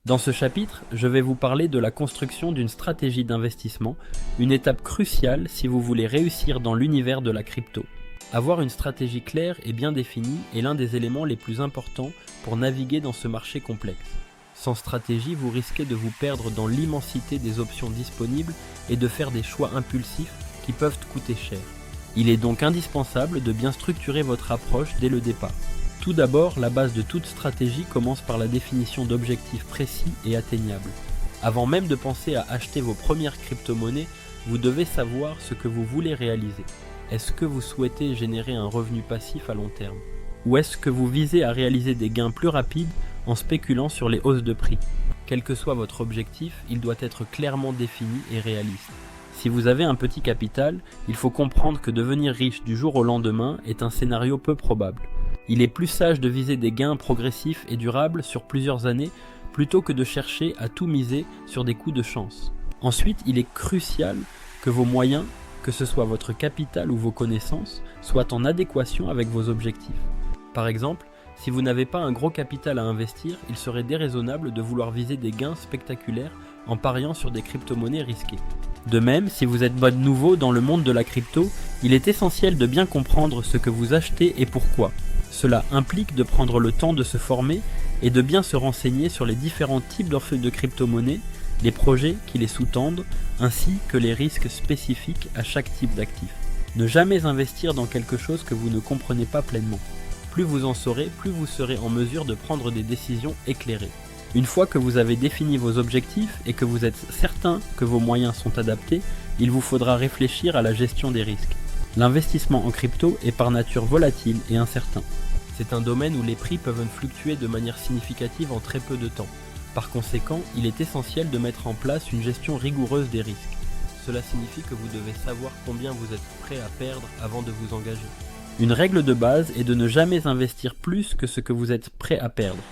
Dans ce chapitre, je vais vous parler de la construction d'une stratégie d'investissement, une étape cruciale si vous voulez réussir dans l'univers de la crypto. Avoir une stratégie claire et bien définie est l'un des éléments les plus importants pour naviguer dans ce marché complexe. Sans stratégie, vous risquez de vous perdre dans l'immensité des options disponibles et de faire des choix impulsifs qui peuvent coûter cher. Il est donc indispensable de bien structurer votre approche dès le départ. Tout d'abord, la base de toute stratégie commence par la définition d'objectifs précis et atteignables. Avant même de penser à acheter vos premières crypto-monnaies, vous devez savoir ce que vous voulez réaliser. Est-ce que vous souhaitez générer un revenu passif à long terme? Ou est-ce que vous visez à réaliser des gains plus rapides en spéculant sur les hausses de prix? Quel que soit votre objectif, il doit être clairement défini et réaliste. Si vous avez un petit capital, il faut comprendre que devenir riche du jour au lendemain est un scénario peu probable. Il est plus sage de viser des gains progressifs et durables sur plusieurs années plutôt que de chercher à tout miser sur des coups de chance. Ensuite, il est crucial que vos moyens, que ce soit votre capital ou vos connaissances, soient en adéquation avec vos objectifs. Par exemple, si vous n'avez pas un gros capital à investir, il serait déraisonnable de vouloir viser des gains spectaculaires en pariant sur des crypto-monnaies risquées. De même, si vous êtes nouveau dans le monde de la crypto, il est essentiel de bien comprendre ce que vous achetez et pourquoi. Cela implique de prendre le temps de se former et de bien se renseigner sur les différents types de crypto-monnaies, les projets qui les sous-tendent, ainsi que les risques spécifiques à chaque type d'actif. Ne jamais investir dans quelque chose que vous ne comprenez pas pleinement. Plus vous en saurez, plus vous serez en mesure de prendre des décisions éclairées. Une fois que vous avez défini vos objectifs et que vous êtes certain que vos moyens sont adaptés, il vous faudra réfléchir à la gestion des risques. L'investissement en crypto est par nature volatile et incertain. C'est un domaine où les prix peuvent fluctuer de manière significative en très peu de temps. Par conséquent, il est essentiel de mettre en place une gestion rigoureuse des risques. Cela signifie que vous devez savoir combien vous êtes prêt à perdre avant de vous engager. Une règle de base est de ne jamais investir plus que ce que vous êtes prêt à perdre.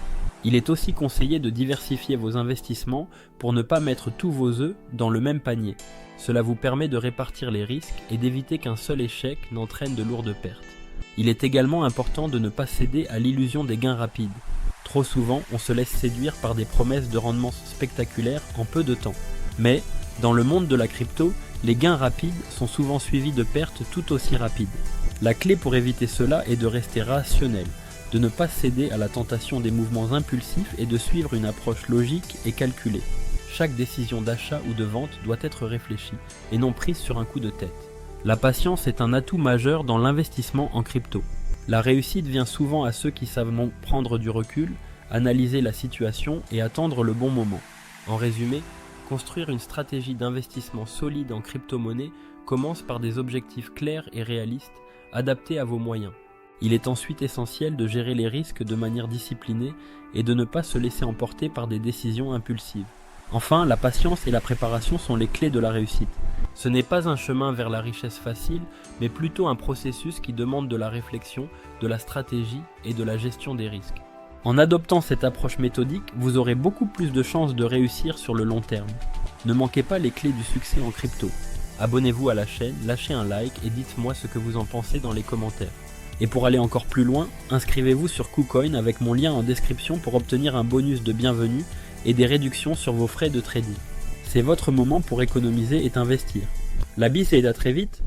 Il est aussi conseillé de diversifier vos investissements pour ne pas mettre tous vos œufs dans le même panier. Cela vous permet de répartir les risques et d'éviter qu'un seul échec n'entraîne de lourdes pertes. Il est également important de ne pas céder à l'illusion des gains rapides. Trop souvent, on se laisse séduire par des promesses de rendement spectaculaires en peu de temps. Mais, dans le monde de la crypto, les gains rapides sont souvent suivis de pertes tout aussi rapides. La clé pour éviter cela est de rester rationnel, de ne pas céder à la tentation des mouvements impulsifs et de suivre une approche logique et calculée. Chaque décision d'achat ou de vente doit être réfléchie et non prise sur un coup de tête. La patience est un atout majeur dans l'investissement en crypto. La réussite vient souvent à ceux qui savent prendre du recul, analyser la situation et attendre le bon moment. En résumé, construire une stratégie d'investissement solide en crypto-monnaie commence par des objectifs clairs et réalistes, adaptés à vos moyens. Il est ensuite essentiel de gérer les risques de manière disciplinée et de ne pas se laisser emporter par des décisions impulsives. Enfin, la patience et la préparation sont les clés de la réussite. Ce n'est pas un chemin vers la richesse facile, mais plutôt un processus qui demande de la réflexion, de la stratégie et de la gestion des risques. En adoptant cette approche méthodique, vous aurez beaucoup plus de chances de réussir sur le long terme. Ne manquez pas les clés du succès en crypto. Abonnez-vous à la chaîne, lâchez un like et dites-moi ce que vous en pensez dans les commentaires. Et pour aller encore plus loin, inscrivez-vous sur KuCoin avec mon lien en description pour obtenir un bonus de bienvenue et des réductions sur vos frais de trading. C'est votre moment pour économiser et investir. La bise et à très vite.